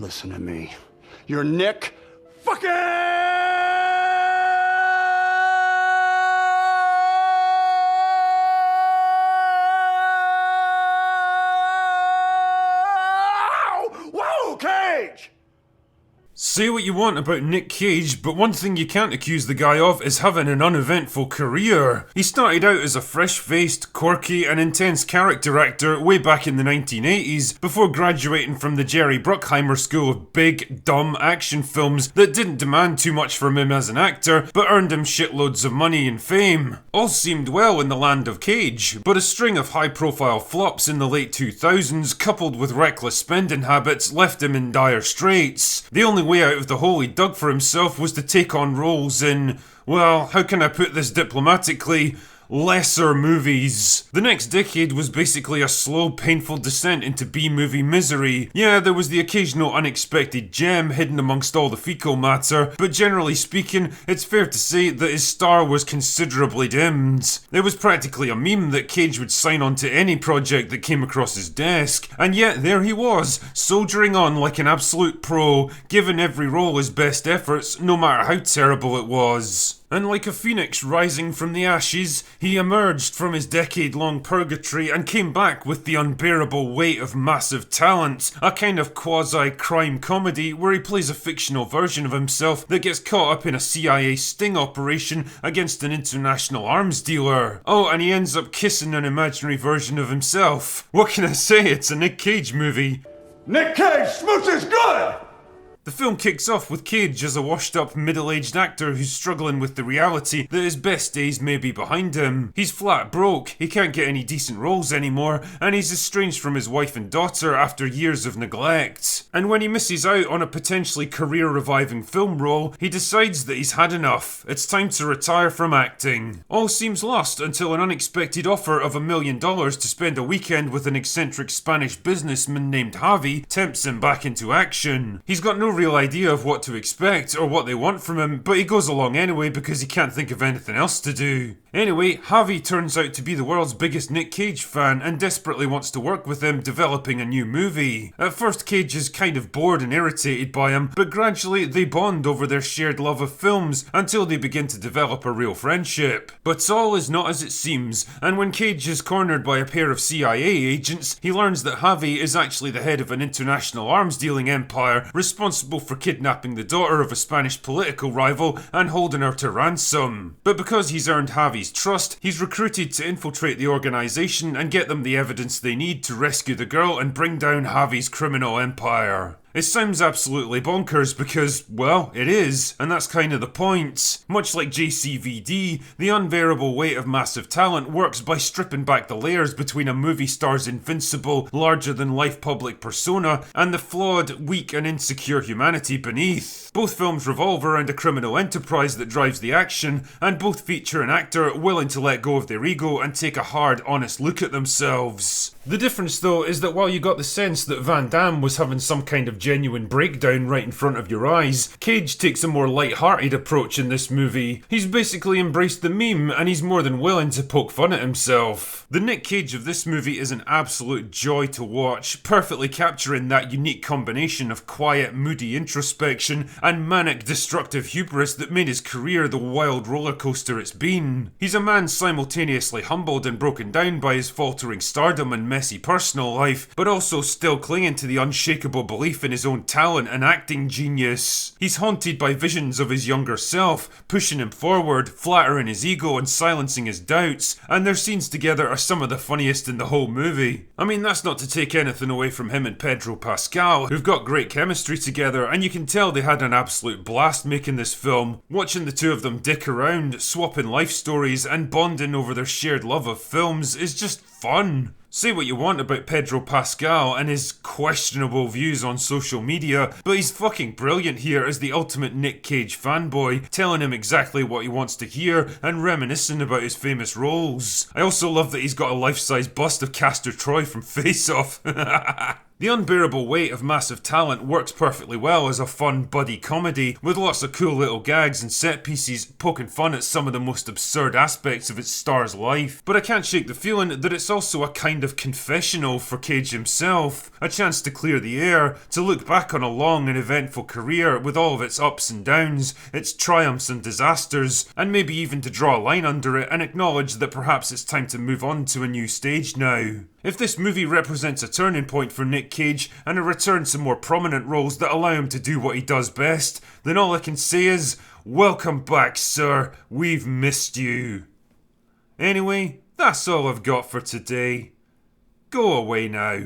Listen to me. You're Nic fucking... Whoa, Cage! Say what you want about Nic Cage, but one thing you can't accuse the guy of is having an uneventful career. He started out as a fresh-faced, quirky and intense character actor way back in the 1980s, before graduating from the Jerry Bruckheimer School of big, dumb action films that didn't demand too much from him as an actor, but earned him shitloads of money and fame. All seemed well in the land of Cage, but a string of high-profile flops in the late 2000s, coupled with reckless spending habits, left him in dire straits. The only way out of the hole he dug for himself was to take on roles in, well, how can I put this diplomatically? Lesser movies. The next decade was basically a slow, painful descent into B-movie misery. Yeah, there was the occasional unexpected gem hidden amongst all the fecal matter, but generally speaking, it's fair to say that his star was considerably dimmed. It was practically a meme that Cage would sign on to any project that came across his desk, and yet there he was, soldiering on like an absolute pro, giving every role his best efforts, no matter how terrible it was. And like a phoenix rising from the ashes, he emerged from his decade-long purgatory and came back with the unbearable weight of massive talent, a kind of quasi-crime comedy where he plays a fictional version of himself that gets caught up in a CIA sting operation against an international arms dealer. Oh, and he ends up kissing an imaginary version of himself. What can I say, it's a Nic Cage movie. Nic Cage, smooch is good! The film kicks off with Cage as a washed-up middle-aged actor who's struggling with the reality that his best days may be behind him. He's flat broke, he can't get any decent roles anymore, and he's estranged from his wife and daughter after years of neglect. And when he misses out on a potentially career-reviving film role, he decides that he's had enough. It's time to retire from acting. All seems lost until an unexpected offer of $1 million to spend a weekend with an eccentric Spanish businessman named Javi tempts him back into action. He's got no real idea of what to expect or what they want from him, but he goes along anyway because he can't think of anything else to do. Anyway, Javi turns out to be the world's biggest Nic Cage fan and desperately wants to work with him developing a new movie. At first, Cage is kind of bored and irritated by him, but gradually they bond over their shared love of films until they begin to develop a real friendship. But all is not as it seems, and when Cage is cornered by a pair of CIA agents, he learns that Javi is actually the head of an international arms dealing empire responsible for kidnapping the daughter of a Spanish political rival and holding her to ransom. But because he's earned Javi's trust, he's recruited to infiltrate the organization and get them the evidence they need to rescue the girl and bring down Javi's criminal empire. It sounds absolutely bonkers because, well, it is, and that's kind of the point. Much like JCVD, the unbearable weight of massive talent works by stripping back the layers between a movie star's invincible, larger-than-life public persona and the flawed, weak and insecure humanity beneath. Both films revolve around a criminal enterprise that drives the action, and both feature an actor willing to let go of their ego and take a hard, honest look at themselves. The difference, though, is that while you got the sense that Van Damme was having some kind of genuine breakdown right in front of your eyes, Cage takes a more light-hearted approach in this movie. He's basically embraced the meme, and he's more than willing to poke fun at himself. The Nic Cage of this movie is an absolute joy to watch, perfectly capturing that unique combination of quiet, moody introspection and manic, destructive hubris that made his career the wild rollercoaster it's been. He's a man simultaneously humbled and broken down by his faltering stardom and messy personal life, but also still clinging to the unshakable belief in his own talent and acting genius. He's haunted by visions of his younger self, pushing him forward, flattering his ego and silencing his doubts, and their scenes together are some of the funniest in the whole movie. I mean, that's not to take anything away from him and Pedro Pascal, who've got great chemistry together, and you can tell they had an absolute blast making this film. Watching the two of them dick around, swapping life stories, and bonding over their shared love of films is just fun. Say what you want about Pedro Pascal and his questionable views on social media, but he's fucking brilliant here as the ultimate Nic Cage fanboy, telling him exactly what he wants to hear and reminiscing about his famous roles. I also love that he's got a life-size bust of Castor Troy from Face Off. The unbearable weight of massive talent works perfectly well as a fun buddy comedy, with lots of cool little gags and set pieces poking fun at some of the most absurd aspects of its star's life. But I can't shake the feeling that it's also a kind of confessional for Cage himself, a chance to clear the air, to look back on a long and eventful career with all of its ups and downs, its triumphs and disasters, and maybe even to draw a line under it and acknowledge that perhaps it's time to move on to a new stage now. If this movie represents a turning point for Nic Cage and a return to more prominent roles that allow him to do what he does best, then all I can say is, welcome back, sir. We've missed you. Anyway, that's all I've got for today. Go away now.